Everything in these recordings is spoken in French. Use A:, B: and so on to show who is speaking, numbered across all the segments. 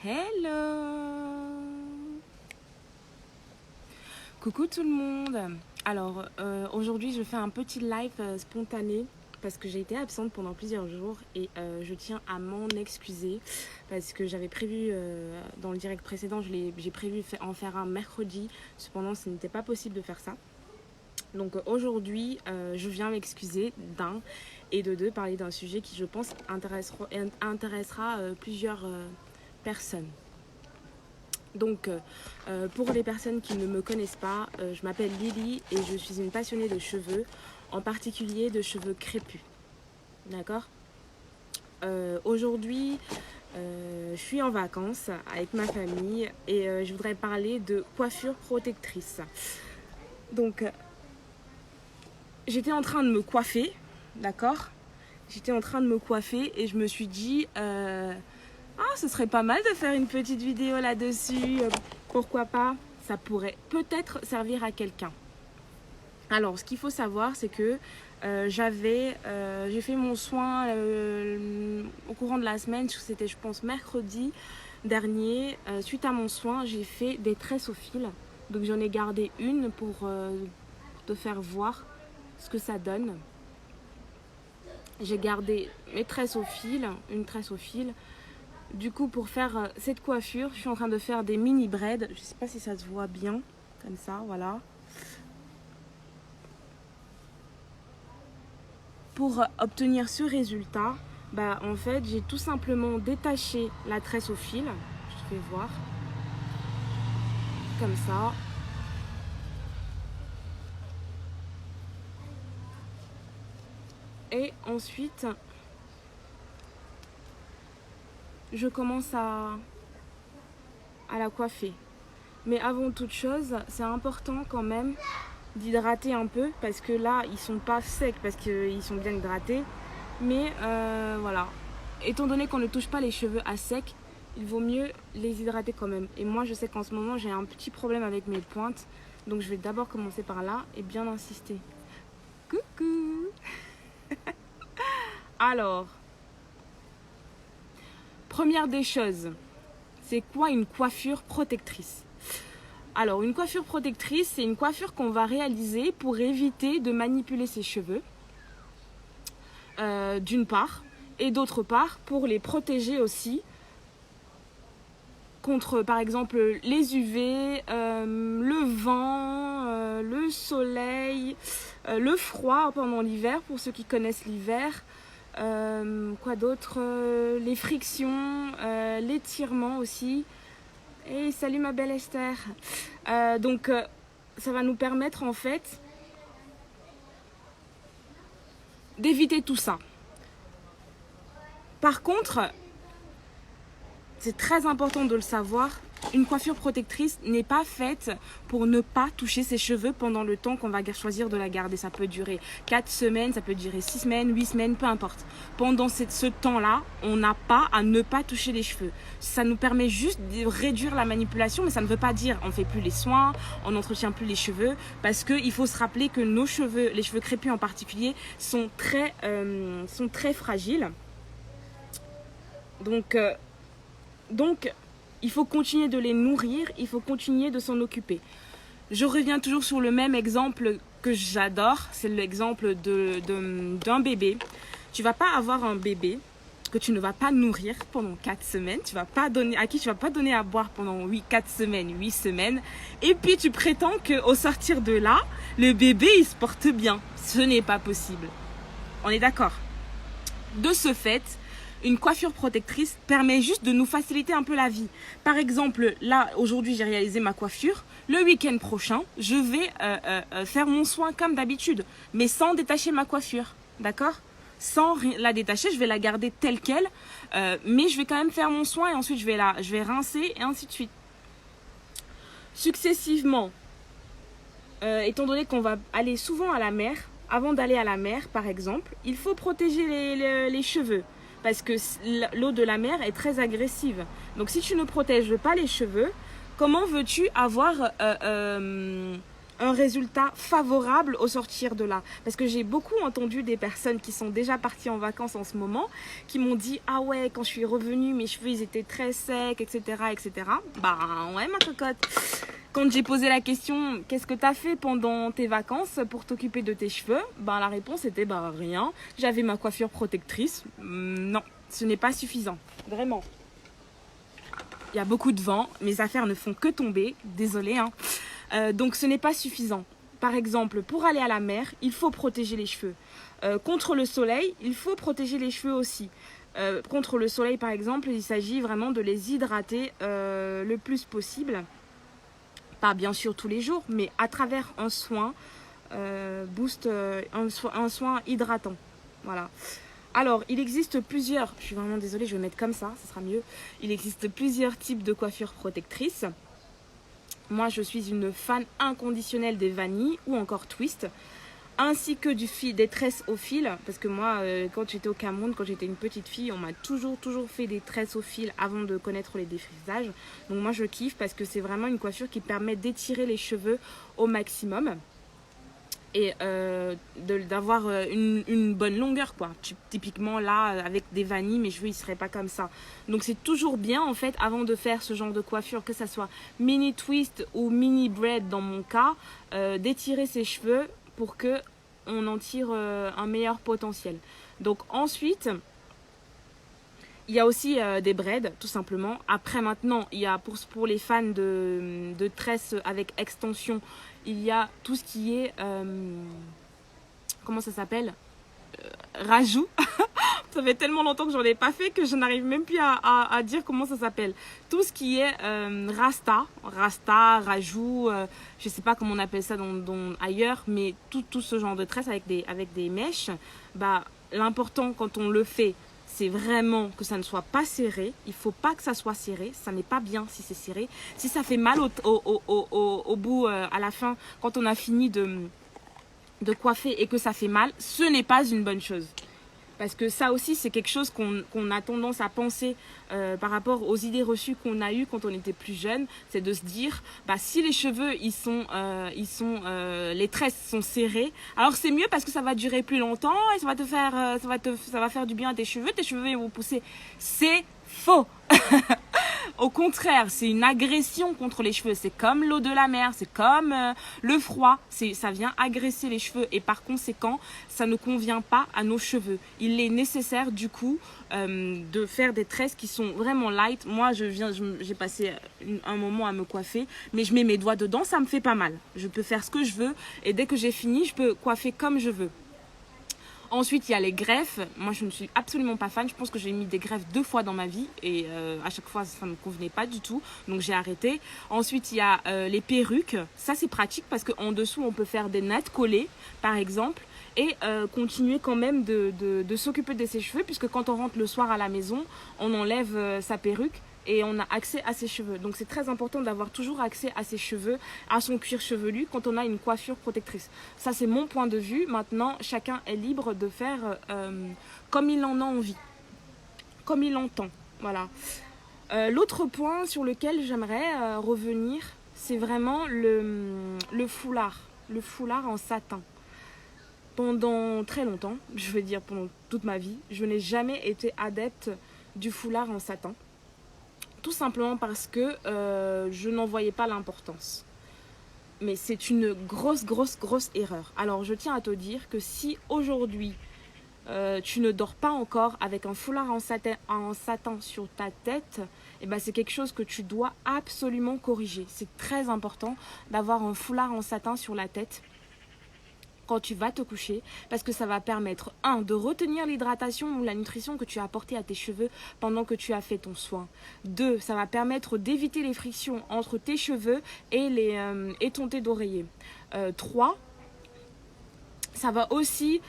A: Hello! Coucou tout le monde! Alors aujourd'hui je fais un petit live spontané parce que j'ai été absente pendant plusieurs jours et je tiens à m'en excuser parce que j'avais prévu dans le direct précédent, j'ai prévu en faire un mercredi, cependant ce n'était pas possible de faire ça. Donc aujourd'hui je viens m'excuser d'un et de deux, parler d'un sujet qui je pense intéressera plusieurs personnes. Donc, pour les personnes qui ne me connaissent pas, je m'appelle Lily et je suis une passionnée de cheveux, en particulier de cheveux crépus. D'accord ? Aujourd'hui, je suis en vacances avec ma famille et je voudrais parler de coiffure protectrice. Donc, j'étais en train de me coiffer, d'accord ? J'étais en train de me coiffer et je me suis dit... ce serait pas mal de faire une petite vidéo là-dessus. Pourquoi pas ? Ça pourrait peut-être servir à quelqu'un. Alors, ce qu'il faut savoir, c'est que j'ai fait mon soin au courant de la semaine. C'était, je pense, mercredi dernier. Suite à mon soin, j'ai fait des tresses au fil. Donc, j'en ai gardé une pour te faire voir ce que ça donne. J'ai gardé mes tresses au fil, une tresse au fil. Du coup, pour faire cette coiffure, je suis en train de faire des mini braids. Je ne sais pas si ça se voit bien, comme ça, voilà. Pour obtenir ce résultat, en fait, j'ai tout simplement détaché la tresse au fil. Je te fais voir. Comme ça. Et ensuite... je commence à la coiffer. Mais avant toute chose, c'est important quand même d'hydrater un peu parce que là, ils sont pas secs parce qu'ils sont bien hydratés. Mais voilà, étant donné qu'on ne touche pas les cheveux à sec, il vaut mieux les hydrater quand même. Et moi, je sais qu'en ce moment, j'ai un petit problème avec mes pointes. Donc, je vais d'abord commencer par là et bien insister. Coucou! Alors... première des choses, c'est quoi une coiffure protectrice ? Alors, une coiffure protectrice, c'est une coiffure qu'on va réaliser pour éviter de manipuler ses cheveux, d'une part, et d'autre part, pour les protéger aussi contre, par exemple, les UV, le vent, le soleil, le froid pendant l'hiver, pour ceux qui connaissent l'hiver. Quoi d'autre, les frictions, l'étirement aussi. Et salut ma belle Esther. Donc ça va nous permettre en fait d'éviter tout ça. Par contre, c'est très important de le savoir, une coiffure protectrice n'est pas faite pour ne pas toucher ses cheveux pendant le temps qu'on va choisir de la garder. Ça peut durer 4 semaines, ça peut durer 6 semaines, 8 semaines, peu importe. Pendant ce temps-là, on n'a pas à ne pas toucher les cheveux. Ça nous permet juste de réduire la manipulation, mais ça ne veut pas dire on ne fait plus les soins, on n'entretient plus les cheveux, parce qu'il faut se rappeler que nos cheveux, les cheveux crépus en particulier, sont très fragiles. Donc, il faut continuer de les nourrir, il faut continuer de s'en occuper. Je reviens toujours sur le même exemple que j'adore, c'est l'exemple d'un bébé. Tu ne vas pas avoir un bébé que tu ne vas pas nourrir pendant 4 semaines, à qui tu ne vas pas donner à boire pendant 4 semaines, 8 semaines, et puis tu prétends qu'au sortir de là, le bébé il se porte bien. Ce n'est pas possible. On est d'accord ? De ce fait, une coiffure protectrice permet juste de nous faciliter un peu la vie. Par exemple, là, aujourd'hui, j'ai réalisé ma coiffure. Le week-end prochain, je vais faire mon soin comme d'habitude, mais sans détacher ma coiffure. D'accord ? Sans la détacher, je vais la garder telle qu'elle, mais je vais quand même faire mon soin et ensuite je vais rincer et ainsi de suite. Successivement, étant donné qu'on va aller souvent à la mer, avant d'aller à la mer, par exemple, il faut protéger les cheveux. Parce que l'eau de la mer est très agressive. Donc si tu ne protèges pas les cheveux, comment veux-tu avoir un résultat favorable au sortir de là. Parce que j'ai beaucoup entendu des personnes qui sont déjà parties en vacances en ce moment, qui m'ont dit « Ah ouais, quand je suis revenue, mes cheveux, ils étaient très secs, etc. etc. » Bah ouais, ma cocotte. Quand j'ai posé la question « Qu'est-ce que tu as fait pendant tes vacances pour t'occuper de tes cheveux ?» Bah la réponse était « Bah rien, j'avais ma coiffure protectrice. » Non, ce n'est pas suffisant. Vraiment. Il y a beaucoup de vent, mes affaires ne font que tomber. Désolée, hein. Donc ce n'est pas suffisant. Par exemple, pour aller à la mer, il faut protéger les cheveux. Contre le soleil, il faut protéger les cheveux aussi. Contre le soleil, par exemple, il s'agit vraiment de les hydrater le plus possible. Pas bien sûr tous les jours, mais à travers un soin un soin hydratant. Voilà. Alors, il existe plusieurs, je suis vraiment désolée, je vais mettre comme ça sera mieux. Il existe plusieurs types de coiffures protectrices. Moi, je suis une fan inconditionnelle des vanilles ou encore twist, ainsi que des tresses au fil. Parce que moi, quand j'étais au Cameroun, quand j'étais une petite fille, on m'a toujours fait des tresses au fil avant de connaître les défrisages. Donc moi, je kiffe parce que c'est vraiment une coiffure qui permet d'étirer les cheveux au maximum. Et d'avoir une bonne longueur, quoi. Typiquement là, avec des vanilles, mes cheveux ils seraient pas comme ça. Donc c'est toujours bien en fait, avant de faire ce genre de coiffure, que ça soit mini twist ou mini braid dans mon cas, d'étirer ses cheveux pour que on en tire un meilleur potentiel. Donc ensuite, il y a aussi des braids, tout simplement. Après maintenant, il y a pour les fans de tresses avec extension, il y a tout ce qui est, comment ça s'appelle, rajout. Ça fait tellement longtemps que j'en ai pas fait que je n'arrive même plus à dire comment ça s'appelle. Tout ce qui est rasta, rajout, je sais pas comment on appelle ça ailleurs, mais tout ce genre de tresses avec des mèches, bah, l'important quand on le fait, c'est vraiment que ça ne soit pas serré. Il ne faut pas que ça soit serré. Ça n'est pas bien si c'est serré. Si ça fait mal au bout, à la fin, quand on a fini de coiffer et que ça fait mal, ce n'est pas une bonne chose. Parce que ça aussi, c'est quelque chose qu'on a tendance à penser par rapport aux idées reçues qu'on a eues quand on était plus jeune. C'est de se dire, bah, si les cheveux, les tresses sont serrées, alors c'est mieux parce que ça va durer plus longtemps et ça va faire du bien à tes cheveux vont pousser. C'est faux. Au contraire, c'est une agression contre les cheveux. C'est comme l'eau de la mer, c'est comme le froid. Ça vient agresser les cheveux et par conséquent, ça ne convient pas à nos cheveux. Il est nécessaire du coup de faire des tresses qui sont vraiment light. Moi, j'ai passé un moment à me coiffer, mais je mets mes doigts dedans, ça me fait pas mal. Je peux faire ce que je veux et dès que j'ai fini, je peux coiffer comme je veux. Ensuite, il y a les greffes. Moi, je ne suis absolument pas fan. Je pense que j'ai mis des greffes 2 fois dans ma vie et à chaque fois, ça ne me convenait pas du tout. Donc, j'ai arrêté. Ensuite, il y a les perruques. Ça, c'est pratique parce qu'en dessous, on peut faire des nattes collées, par exemple, et continuer quand même de s'occuper de ses cheveux puisque quand on rentre le soir à la maison, on enlève sa perruque et on a accès à ses cheveux. Donc c'est très important d'avoir toujours accès à ses cheveux, à son cuir chevelu quand on a une coiffure protectrice. Ça c'est mon point de vue. Maintenant, chacun est libre de faire comme il en a envie, comme il l'entend. Voilà. L'autre point sur lequel j'aimerais revenir, c'est vraiment le foulard. Le foulard en satin. Pendant très longtemps, je veux dire pendant toute ma vie, je n'ai jamais été adepte du foulard en satin. Tout simplement parce que je n'en voyais pas l'importance. Mais c'est une grosse erreur. Alors je tiens à te dire que si aujourd'hui tu ne dors pas encore avec un foulard en satin sur ta tête, eh ben, c'est quelque chose que tu dois absolument corriger. C'est très important d'avoir un foulard en satin sur la tête quand tu vas te coucher, parce que ça va permettre, de retenir l'hydratation ou la nutrition que tu as apportée à tes cheveux pendant que tu as fait ton soin. 2, ça va permettre d'éviter les frictions entre tes cheveux et ton thé d'oreiller. 3, ça va aussi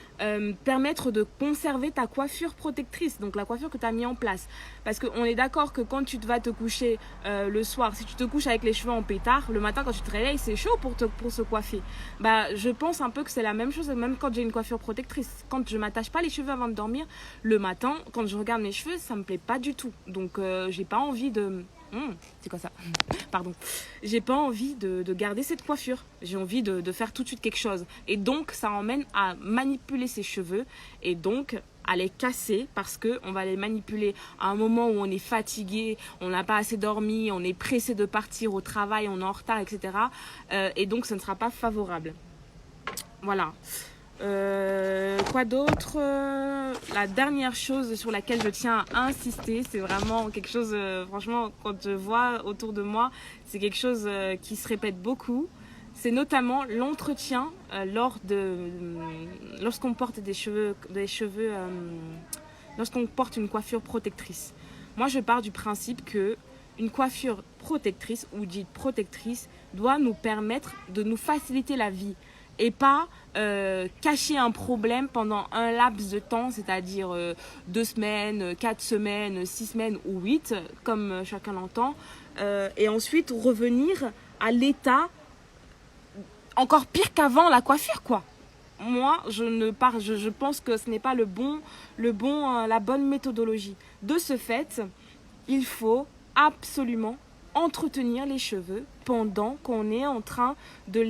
A: permettre de conserver ta coiffure protectrice, donc la coiffure que tu as mis en place. Parce qu'on est d'accord que quand tu vas te coucher le soir, si tu te couches avec les cheveux en pétard, le matin quand tu te réveilles, c'est chaud pour se coiffer. Bah, je pense un peu que c'est la même chose, même quand j'ai une coiffure protectrice. Quand je m'attache pas les cheveux avant de dormir, le matin, quand je regarde mes cheveux, ça me plaît pas du tout. Donc, j'ai pas envie de C'est quoi ça? Pardon. J'ai pas envie de garder cette coiffure. J'ai envie de faire tout de suite quelque chose. Et donc, ça emmène à manipuler ses cheveux et donc à les casser parce qu'on va les manipuler à un moment où on est fatigué, on n'a pas assez dormi, on est pressé de partir au travail, on est en retard, etc. Et donc, ce ne sera pas favorable. Voilà. Quoi d'autre? La dernière chose sur laquelle je tiens à insister, c'est vraiment quelque chose, franchement, quand je vois autour de moi, c'est quelque chose qui se répète beaucoup. C'est notamment l'entretien lorsqu'on porte lorsqu'on porte une coiffure protectrice. Moi, je pars du principe que une coiffure protectrice ou dite protectrice doit nous permettre de nous faciliter la vie et pas cacher un problème pendant un laps de temps, c'est-à-dire 2 semaines, 4 semaines, 6 semaines ou 8, comme chacun l'entend, et ensuite revenir à l'état encore pire qu'avant la coiffure, quoi. Moi, je pense que ce n'est pas la bonne méthodologie. De ce fait, il faut absolument entretenir les cheveux pendant qu'on est en train de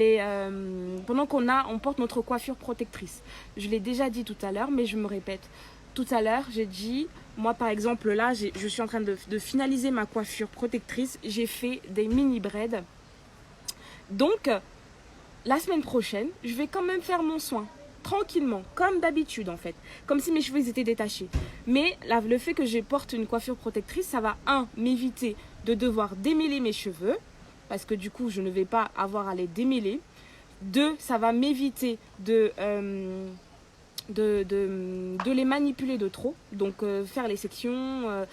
A: on porte notre coiffure protectrice. Je l'ai déjà dit tout à l'heure, mais je me répète. Tout à l'heure, j'ai dit, moi par exemple, là, je suis en train de finaliser ma coiffure protectrice. J'ai fait des mini braids. Donc, la semaine prochaine, je vais quand même faire mon soin. Tranquillement, comme d'habitude en fait. Comme si mes cheveux étaient détachés. Mais là, le fait que je porte une coiffure protectrice, ça va, m'éviter de devoir démêler mes cheveux. Parce que du coup, je ne vais pas avoir à les démêler. 2, ça va m'éviter de les manipuler de trop. Donc faire les sections,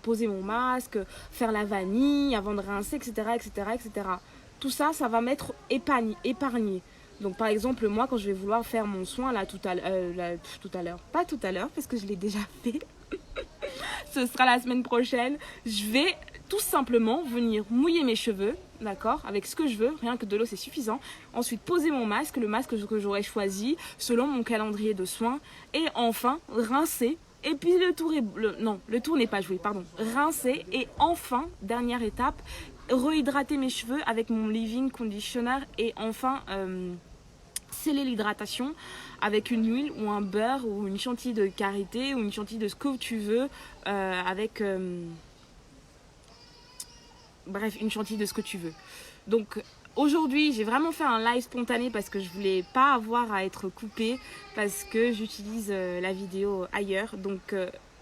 A: poser mon masque, faire la vanille avant de rincer, etc. etc., etc. Tout ça, ça va m'être épargné. Donc par exemple, moi quand je vais vouloir faire mon soin là tout à l'heure, pas tout à l'heure parce que je l'ai déjà fait, ce sera la semaine prochaine, je vais tout simplement venir mouiller mes cheveux, d'accord, avec ce que je veux, rien que de l'eau c'est suffisant. Ensuite poser mon masque, le masque que j'aurais choisi selon mon calendrier de soins, et enfin rincer. Et puis le tour n'est pas joué, pardon. Rincer et enfin, dernière étape, rehydrater mes cheveux avec mon leave-in conditioner et enfin sceller l'hydratation avec une huile ou un beurre ou une chantilly de karité ou une chantilly de ce que tu veux bref, une chantilly de ce que tu veux. Donc aujourd'hui, j'ai vraiment fait un live spontané parce que je voulais pas avoir à être coupée parce que j'utilise la vidéo ailleurs. Donc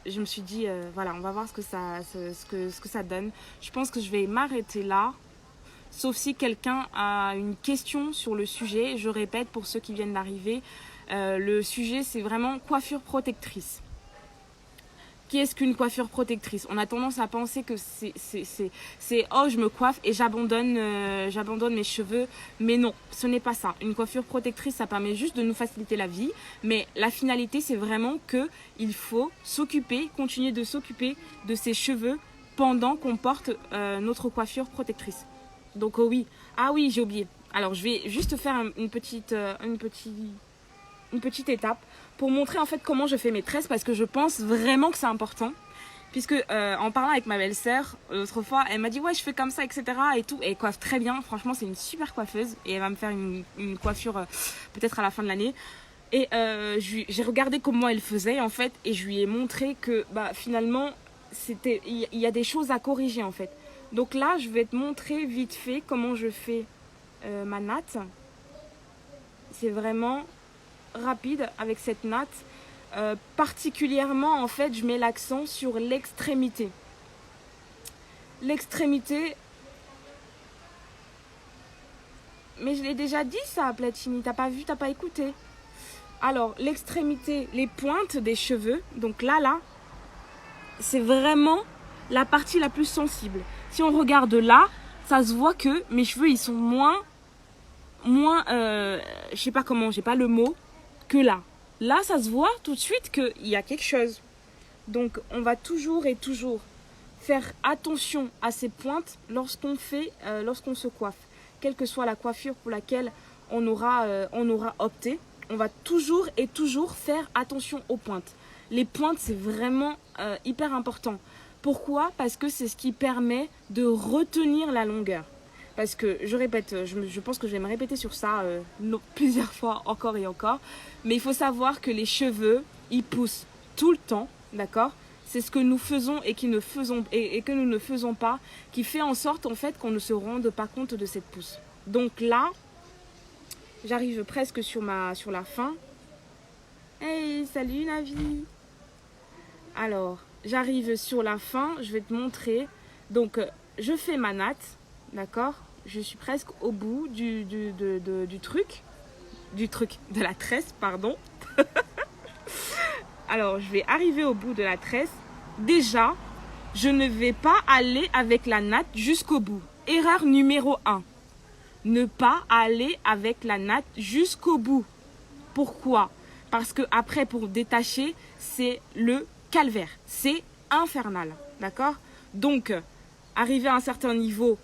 A: je me suis dit, voilà, on va voir ce que ça donne. Je pense que je vais m'arrêter là. Sauf si quelqu'un a une question sur le sujet. Je répète pour ceux qui viennent d'arriver. Le sujet, c'est vraiment coiffure protectrice. Qu'est-ce qu'une coiffure protectrice? On a tendance à penser que c'est oh, je me coiffe et j'abandonne mes cheveux. Mais non, ce n'est pas ça. Une coiffure protectrice, ça permet juste de nous faciliter la vie. Mais la finalité, c'est vraiment qu'il faut continuer de s'occuper de ses cheveux pendant qu'on porte notre coiffure protectrice. Donc oui. Ah oui, j'ai oublié. Alors, je vais juste faire une petite étape pour montrer en fait comment je fais mes tresses parce que je pense vraiment que c'est important puisque en parlant avec ma belle-sœur l'autre fois elle m'a dit ouais je fais comme ça etc et tout et elle coiffe très bien, franchement c'est une super coiffeuse et elle va me faire une coiffure peut-être à la fin de l'année et j'ai regardé comment elle faisait en fait et je lui ai montré que finalement il y a des choses à corriger en fait. Donc là je vais te montrer vite fait comment je fais ma natte. C'est vraiment rapide avec cette natte. Particulièrement en fait je mets l'accent sur l'extrémité. L'extrémité, mais je l'ai déjà dit ça Platini, t'as pas vu, t'as pas écouté. Alors l'extrémité, les pointes des cheveux, donc là c'est vraiment la partie la plus sensible. Si on regarde là, ça se voit que mes cheveux ils sont moins je sais pas comment, j'ai pas le mot, que là. Là, ça se voit tout de suite qu'il y a quelque chose. Donc, on va toujours faire attention à ces pointes lorsqu'on se coiffe. Quelle que soit la coiffure pour laquelle on aura opté, on va toujours faire attention aux pointes. Les pointes, c'est vraiment hyper important. Pourquoi? Parce que c'est ce qui permet de retenir la longueur. Parce que, je répète, je pense que je vais me répéter sur ça plusieurs fois encore et encore. Mais il faut savoir que les cheveux, ils poussent tout le temps, d'accord? C'est ce que nous faisons et que nous ne faisons pas, qui fait en sorte en fait qu'on ne se rende pas compte de cette pousse. Donc là, j'arrive presque sur la fin. Hey, salut Navi! Alors, j'arrive sur la fin, je vais te montrer. Donc, je fais ma natte, d'accord? Je suis presque au bout du truc, de la tresse, pardon. Alors, je vais arriver au bout de la tresse. Déjà, je ne vais pas aller avec la natte jusqu'au bout. Erreur numéro 1. Ne pas aller avec la natte jusqu'au bout. Pourquoi? Parce que après, pour détacher, c'est le calvaire. C'est infernal. D'accord? Donc, arrivé à un certain niveau,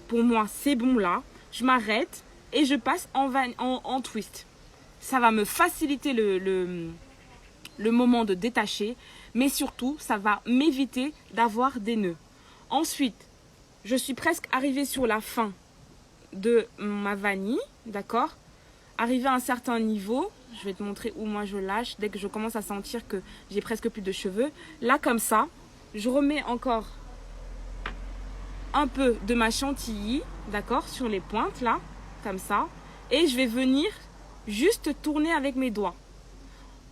A: pour moi, c'est bon là. Je m'arrête et je passe en twist. Ça va me faciliter le moment de détacher, mais surtout, ça va m'éviter d'avoir des nœuds. Ensuite, je suis presque arrivée sur la fin de ma vanille, d'accord? Arrivé à un certain niveau, je vais te montrer où moi je lâche, dès que je commence à sentir que j'ai presque plus de cheveux. Là, comme ça, je remets encore un peu de ma chantilly, d'accord, sur les pointes, là, comme ça. Et je vais venir juste tourner avec mes doigts.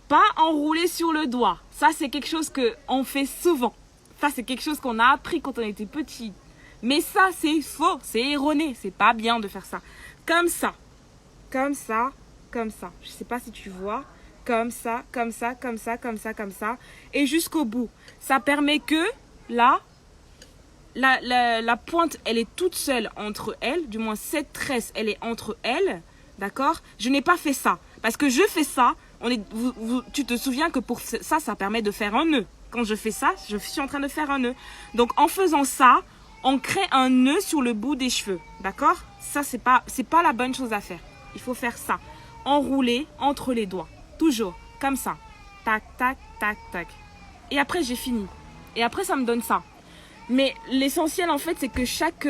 A: Pas enrouler sur le doigt. Ça, c'est quelque chose qu'on fait souvent. Ça, c'est quelque chose qu'on a appris quand on était petit. Mais ça, c'est faux, c'est erroné. C'est pas bien de faire ça. Comme ça. Comme ça, comme ça. Je sais pas si tu vois. Comme ça, comme ça, comme ça, comme ça, comme ça. Et jusqu'au bout. Ça permet que, là, la pointe, elle est toute seule entre elles. Du moins, cette tresse, elle est entre elles. D'accord? Je n'ai pas fait ça. Parce que je fais ça. Tu te souviens que pour ça, ça permet de faire un nœud. Quand je fais ça, je suis en train de faire un nœud. Donc, en faisant ça, on crée un nœud sur le bout des cheveux. D'accord? Ça, c'est pas la bonne chose à faire. Il faut faire ça. Enrouler entre les doigts. Toujours. Comme ça. Tac, tac, tac, tac. Et après, j'ai fini. Et après, ça me donne ça. Mais l'essentiel, en fait, c'est que chaque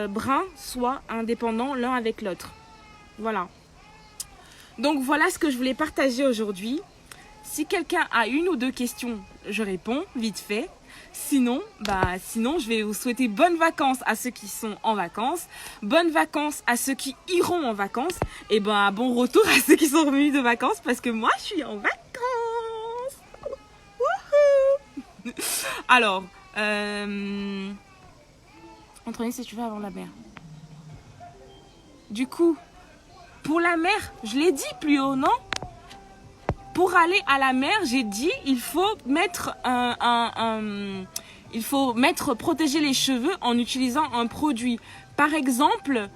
A: brin soit indépendant l'un avec l'autre. Voilà. Donc, voilà ce que je voulais partager aujourd'hui. Si quelqu'un a une ou deux questions, je réponds vite fait. Sinon, je vais vous souhaiter bonnes vacances à ceux qui sont en vacances. Bonnes vacances à ceux qui iront en vacances. Et bon retour à ceux qui sont revenus de vacances parce que moi, je suis en vacances. Wouhou. Alors, Anthony, si tu veux avant la mer. Du coup, pour la mer, je l'ai dit plus haut, non? Pour aller à la mer, j'ai dit, il faut protéger les cheveux en utilisant un produit. Par exemple,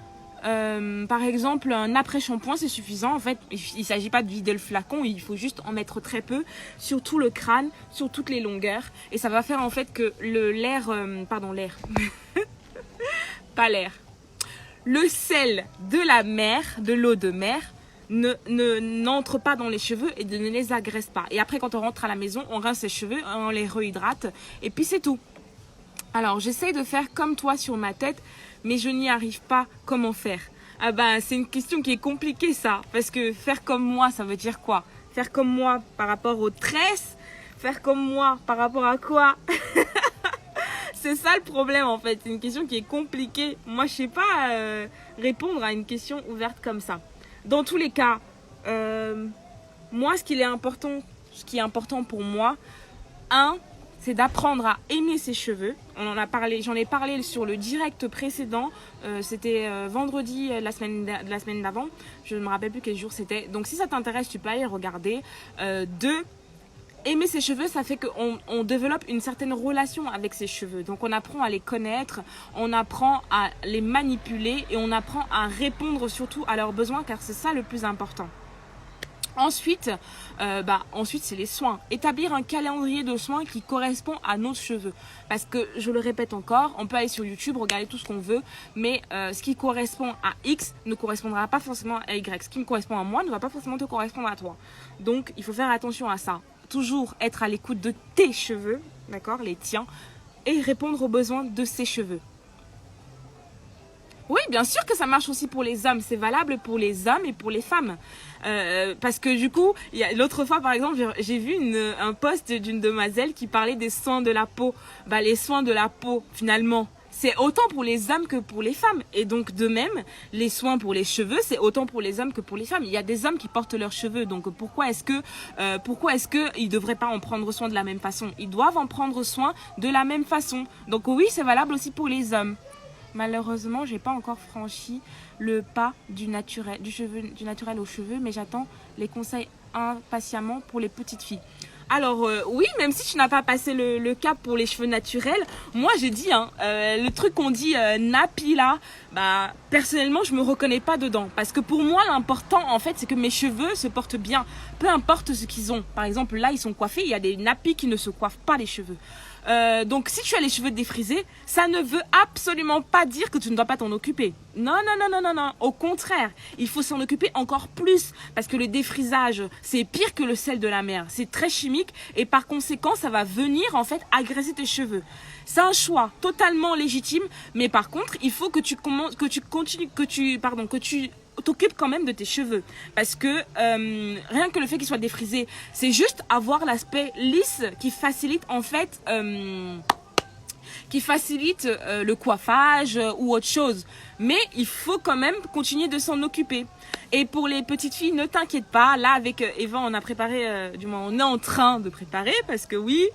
A: un après-shampoing, c'est suffisant. En fait, il ne s'agit pas de vider le flacon, il faut juste en mettre très peu sur tout le crâne, sur toutes les longueurs. Et ça va faire en fait que le sel de la mer, de l'eau de mer, n'entre pas dans les cheveux et ne les agresse pas. Et après, quand on rentre à la maison, on rince ses cheveux, on les rehydrate et puis c'est tout. Alors, j'essaye de faire comme toi sur ma tête, mais je n'y arrive pas. Comment faire? C'est une question qui est compliquée, ça. Parce que faire comme moi, ça veut dire quoi? Faire comme moi par rapport aux tresses? Faire comme moi par rapport à quoi? C'est ça le problème, en fait. C'est une question qui est compliquée. Moi, je sais pas répondre à une question ouverte comme ça. Dans tous les cas, moi, ce qui est important pour moi, c'est d'apprendre à aimer ses cheveux. J'en ai parlé sur le direct précédent. C'était vendredi la semaine d'avant. Je ne me rappelle plus quel jour c'était. Donc, si ça t'intéresse, tu peux aller regarder. Aimer ses cheveux, ça fait qu'on développe une certaine relation avec ses cheveux. Donc, on apprend à les connaître, on apprend à les manipuler et on apprend à répondre surtout à leurs besoins car c'est ça le plus important. Ensuite, c'est les soins. Établir un calendrier de soins qui correspond à nos cheveux. Parce que, je le répète encore, on peut aller sur YouTube, regarder tout ce qu'on veut, mais ce qui correspond à X ne correspondra pas forcément à Y. Ce qui me correspond à moi ne va pas forcément te correspondre à toi. Donc, il faut faire attention à ça. Toujours être à l'écoute de tes cheveux, d'accord, les tiens, et répondre aux besoins de ses cheveux. Oui, bien sûr que ça marche aussi pour les hommes. C'est valable pour les hommes et pour les femmes. Parce que du coup, l'autre fois, par exemple, j'ai vu un post d'une demoiselle qui parlait des soins de la peau. Bah, les soins de la peau, finalement, c'est autant pour les hommes que pour les femmes. Et donc, de même, les soins pour les cheveux, c'est autant pour les hommes que pour les femmes. Il y a des hommes qui portent leurs cheveux. Donc, pourquoi est-ce que ils devraient pas en prendre soin de la même façon? Ils doivent en prendre soin de la même façon. Donc, oui, c'est valable aussi pour les hommes. Malheureusement, j'ai pas encore franchi le pas du naturel aux cheveux, mais j'attends les conseils impatiemment pour les petites filles. Alors oui, même si tu n'as pas passé le cap pour les cheveux naturels, moi j'ai dit, le truc qu'on dit nappy là, bah personnellement je me reconnais pas dedans. Parce que pour moi l'important en fait c'est que mes cheveux se portent bien, peu importe ce qu'ils ont. Par exemple là ils sont coiffés, il y a des nappys qui ne se coiffent pas les cheveux. Donc si tu as les cheveux défrisés, ça ne veut absolument pas dire que tu ne dois pas t'en occuper. Non, non, non, non, non, non. Au contraire, il faut s'en occuper encore plus parce que le défrisage, c'est pire que le sel de la mer. C'est très chimique et par conséquent, ça va venir en fait agresser tes cheveux. C'est un choix totalement légitime, mais par contre, il faut que tu t'occupes quand même de tes cheveux parce que rien que le fait qu'ils soient défrisés, c'est juste avoir l'aspect lisse qui facilite en fait le coiffage ou autre chose. Mais il faut quand même continuer de s'en occuper. Et pour les petites filles, ne t'inquiète pas. Là, avec Eva, on a préparé, du moins, on est en train de préparer, parce que oui,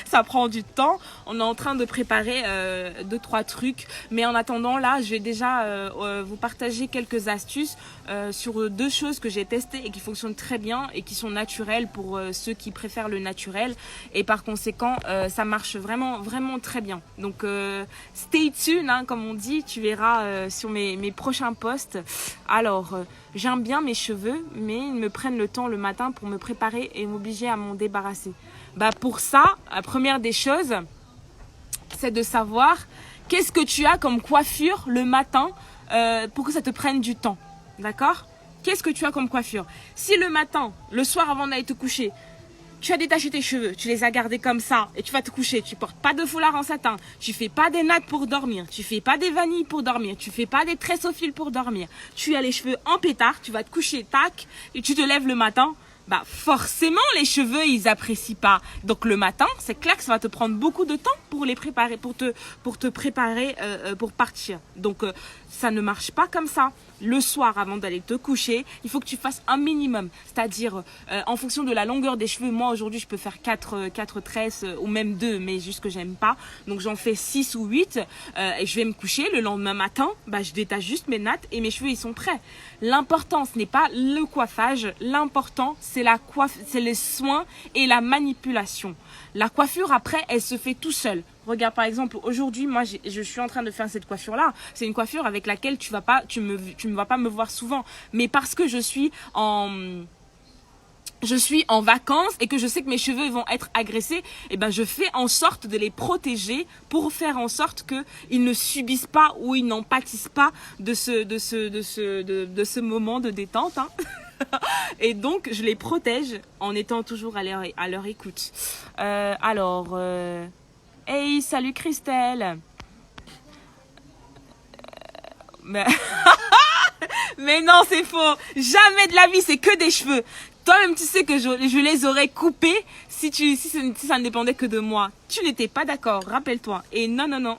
A: ça prend du temps. On est en train de préparer 2-3 trucs. Mais en attendant, là, je vais déjà vous partager quelques astuces sur 2 choses que j'ai testées et qui fonctionnent très bien et qui sont naturelles pour ceux qui préfèrent le naturel. Et par conséquent, ça marche vraiment, vraiment très bien. Donc, stay tuned, hein, comme on dit. Tu verras sur mes prochains posts. Alors, j'aime bien mes cheveux, mais ils me prennent le temps le matin pour me préparer et m'obliger à m'en débarrasser. Bah pour ça, la première des choses, c'est de savoir qu'est-ce que tu as comme coiffure le matin pour que ça te prenne du temps. D'accord? Qu'est-ce que tu as comme coiffure? Si le matin, le soir avant d'aller te coucher, tu as détaché tes cheveux, tu les as gardés comme ça et tu vas te coucher, tu portes pas de foulard en satin, tu fais pas des nattes pour dormir, tu fais pas des vanilles pour dormir, tu fais pas des tresses au fil pour dormir, tu as les cheveux en pétard, tu vas te coucher, tac, et tu te lèves le matin, bah forcément les cheveux ils apprécient pas. Donc le matin, c'est clair que ça va te prendre beaucoup de temps pour les préparer, pour te préparer pour partir. Donc ça ne marche pas comme ça. Le soir, avant d'aller te coucher, il faut que tu fasses un minimum. C'est-à-dire, en fonction de la longueur des cheveux, moi aujourd'hui je peux faire 4 tresses ou même 2, mais juste que j'aime pas. Donc j'en fais 6 ou 8 et je vais me coucher. Le lendemain matin, bah, je détache juste mes nattes et mes cheveux ils sont prêts. L'important, ce n'est pas le coiffage. L'important, c'est c'est les soins et la manipulation. La coiffure, après, elle se fait tout seul. Regarde, par exemple, aujourd'hui, moi, je suis en train de faire cette coiffure-là. C'est une coiffure avec laquelle tu ne vas pas me voir souvent. Mais parce que je suis en vacances et que je sais que mes cheveux vont être agressés, et ben je fais en sorte de les protéger pour faire en sorte que ils ne subissent pas ou ils n'en pâtissent pas de ce moment de détente, hein. Et donc je les protège en étant toujours à leur écoute. Hey, salut Christelle. Mais non, c'est faux. Jamais de la vie, c'est que des cheveux. Toi-même, tu sais que je les aurais coupés si ça ne dépendait que de moi. Tu n'étais pas d'accord, rappelle-toi. Et non.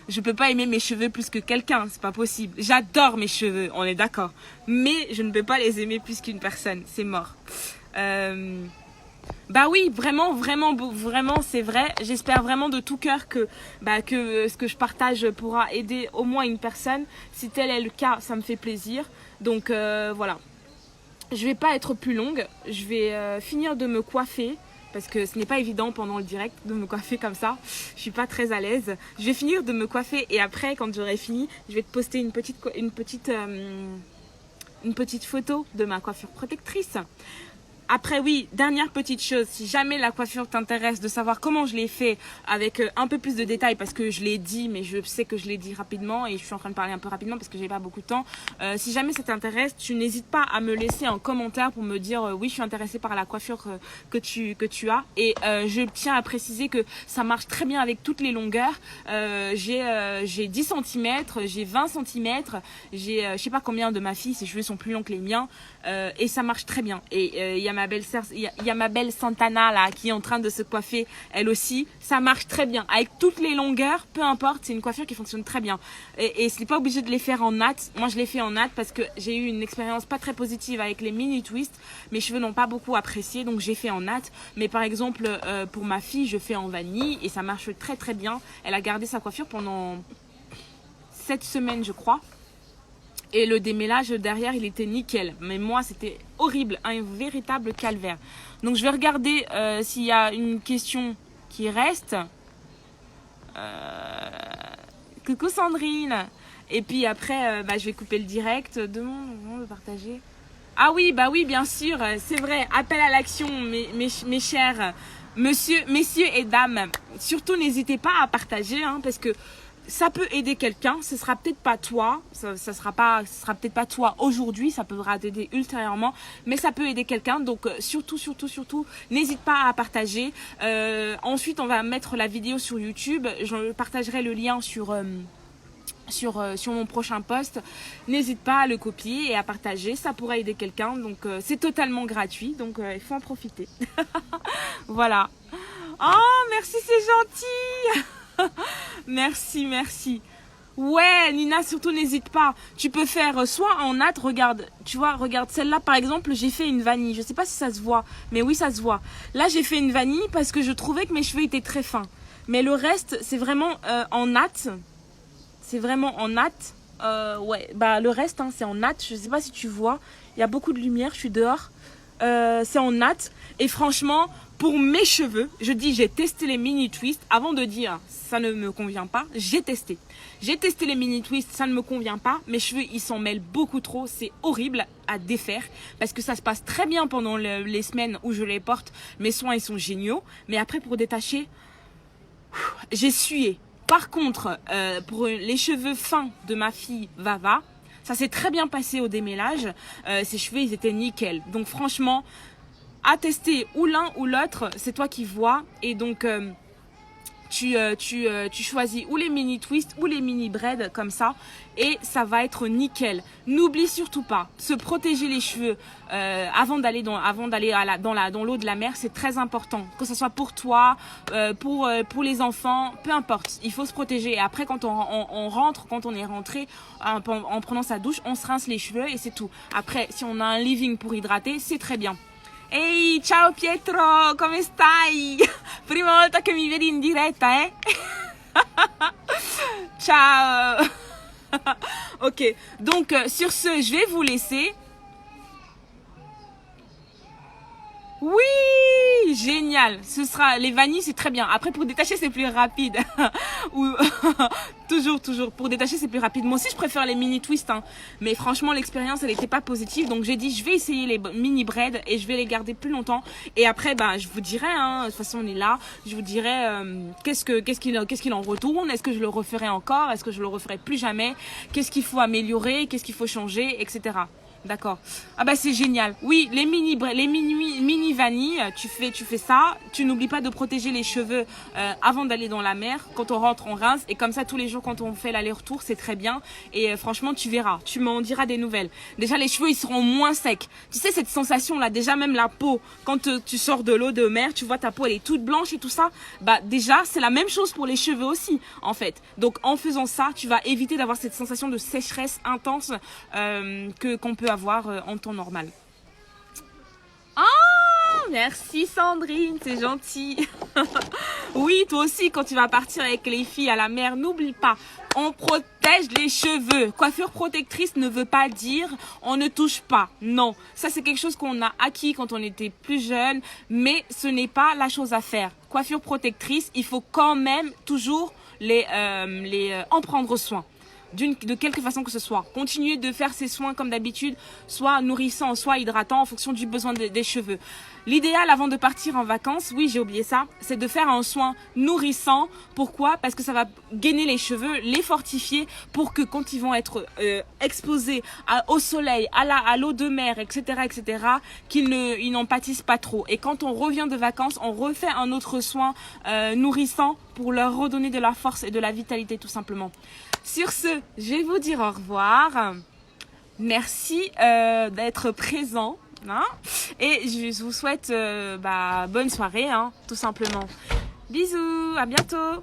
A: Je peux pas aimer mes cheveux plus que quelqu'un, c'est pas possible. J'adore mes cheveux, on est d'accord. Mais je ne peux pas les aimer plus qu'une personne, c'est mort. Bah oui, vraiment, c'est vrai. J'espère vraiment de tout cœur que ce que je partage pourra aider au moins une personne. Si tel est le cas, ça me fait plaisir. Donc voilà. Je vais pas être plus longue. Je vais finir de me coiffer. Parce que ce n'est pas évident pendant le direct de me coiffer comme ça. Je suis pas très à l'aise. Je vais finir de me coiffer et après, quand j'aurai fini, je vais te poster une petite photo de ma coiffure protectrice. Après, oui, dernière petite chose, si jamais la coiffure t'intéresse, de savoir comment je l'ai fait avec un peu plus de détails, parce que je l'ai dit, mais je sais que je l'ai dit rapidement et je suis en train de parler un peu rapidement parce que j'ai pas beaucoup de temps. Si jamais ça t'intéresse, tu n'hésites pas à me laisser un commentaire pour me dire oui, je suis intéressée par la coiffure que tu as. Et je tiens à préciser que ça marche très bien avec toutes les longueurs. J'ai 10 cm, j'ai 20 cm, j'ai je sais pas combien de ma fille, ses cheveux sont plus longs que les miens. Et ça marche très bien. Et il y a ma belle sœur, il y a ma belle Santana là qui est en train de se coiffer elle aussi. Ça marche très bien avec toutes les longueurs, peu importe, c'est une coiffure qui fonctionne très bien. Et c'est pas obligé de les faire en natte. Moi je l'ai fait en natte parce que j'ai eu une expérience pas très positive avec les mini twists. Mes cheveux n'ont pas beaucoup apprécié, donc j'ai fait en natte. Mais par exemple pour ma fille, je fais en vanille et ça marche très très bien. Elle a gardé sa coiffure pendant 7 semaines je crois. Et le démêlage derrière, il était nickel. Mais moi, c'était horrible, un véritable calvaire. Donc, je vais regarder s'il y a une question qui reste. Coucou Sandrine. Et puis après, je vais couper le direct. Demande de partager. Ah oui, bah oui, bien sûr. C'est vrai. Appel à l'action, mes chers messieurs et dames. Surtout, n'hésitez pas à partager, hein, parce que ça peut aider quelqu'un, ce sera peut-être pas toi, ça sera peut-être pas toi aujourd'hui, ça pourra t'aider ultérieurement, mais ça peut aider quelqu'un, donc surtout, n'hésite pas à partager. Ensuite, on va mettre la vidéo sur YouTube, je partagerai le lien sur mon prochain post. N'hésite pas à le copier et à partager, ça pourra aider quelqu'un, donc c'est totalement gratuit, donc il faut en profiter. Voilà. Oh, merci, c'est gentil. Merci. Ouais, Nina, surtout n'hésite pas. Tu peux faire soit en natte, regarde celle-là par exemple, j'ai fait une vanille. Je sais pas si ça se voit, mais oui, ça se voit. Là, j'ai fait une vanille parce que je trouvais que mes cheveux étaient très fins. Mais le reste, c'est vraiment en natte. C'est vraiment en natte. Ouais, le reste, hein, c'est en natte. Je sais pas si tu vois. Il y a beaucoup de lumière, je suis dehors. C'est en natte. Et franchement, pour mes cheveux, je dis j'ai testé les mini twists. Avant de dire ça ne me convient pas, j'ai testé. J'ai testé les mini twists, ça ne me convient pas. Mes cheveux, ils s'en mêlent beaucoup trop. C'est horrible à défaire parce que ça se passe très bien pendant les semaines où je les porte. Mes soins, ils sont géniaux. Mais après, pour détacher, j'ai sué. Par contre, pour les cheveux fins de ma fille Vava, ça s'est très bien passé au démêlage. Ses cheveux, ils étaient nickel. Donc franchement, à tester ou l'un ou l'autre, c'est toi qui vois. Et donc, tu choisis ou les mini twists ou les mini braids comme ça. Et ça va être nickel. N'oublie surtout pas, se protéger les cheveux avant d'aller dans l'eau de la mer, c'est très important. Que ce soit pour toi, pour les enfants, peu importe. Il faut se protéger. Et après, quand on rentre, quand on est rentré, en prenant sa douche, on se rince les cheveux et c'est tout. Après, si on a un leave-in pour hydrater, c'est très bien. Ehi, ciao Pietro, come stai? Prima volta che mi vedi in diretta, eh? Ciao. Ok, donc sur ce, je vais vous laisser. Oui, génial. Ce sera les vanilles, c'est très bien. Après pour détacher, c'est plus rapide. Ou toujours pour détacher, c'est plus rapide. Moi aussi, je préfère les mini twists, hein. Mais franchement, l'expérience, elle n'était pas positive. Donc j'ai dit, je vais essayer les mini braids et je vais les garder plus longtemps. Et après, je vous dirai. Hein, de toute façon, on est là. Je vous dirai qu'est-ce qu'il en retourne. Est-ce que je le referai encore? Est-ce que je le referai plus jamais? Qu'est-ce qu'il faut améliorer? Qu'est-ce qu'il faut changer, etc. D'accord. Ah c'est génial. Oui, les mini vanilles, tu fais ça. Tu n'oublies pas de protéger les cheveux avant d'aller dans la mer. Quand on rentre, on rince et comme ça tous les jours quand on fait l'aller-retour, c'est très bien. Et franchement, tu verras, tu m'en diras des nouvelles. Déjà les cheveux ils seront moins secs. Tu sais cette sensation là, déjà même la peau quand tu sors de l'eau de mer, tu vois ta peau elle est toute blanche et tout ça. Déjà c'est la même chose pour les cheveux aussi en fait. Donc en faisant ça, tu vas éviter d'avoir cette sensation de sécheresse intense qu'on peut avoir en temps normal. Oh, merci Sandrine, c'est gentil. Oui, toi aussi, quand tu vas partir avec les filles à la mer, n'oublie pas, on protège les cheveux. Coiffure protectrice ne veut pas dire on ne touche pas. Non, ça c'est quelque chose qu'on a acquis quand on était plus jeune, mais ce n'est pas la chose à faire. Coiffure protectrice, il faut quand même toujours en prendre soin. de quelque façon que ce soit. Continuez de faire ces soins comme d'habitude, soit nourrissants, soit hydratants en fonction du besoin des cheveux. L'idéal avant de partir en vacances, oui j'ai oublié ça, c'est de faire un soin nourrissant. Pourquoi? Parce que ça va gainer les cheveux, les fortifier pour que quand ils vont être exposés au soleil, à l'eau de mer, etc., qu'ils n'en pâtissent pas trop. Et quand on revient de vacances, on refait un autre soin nourrissant pour leur redonner de la force et de la vitalité tout simplement. Sur ce, je vais vous dire au revoir. Merci d'être présent. Hein, et je vous souhaite bonne soirée, hein, tout simplement. Bisous, à bientôt.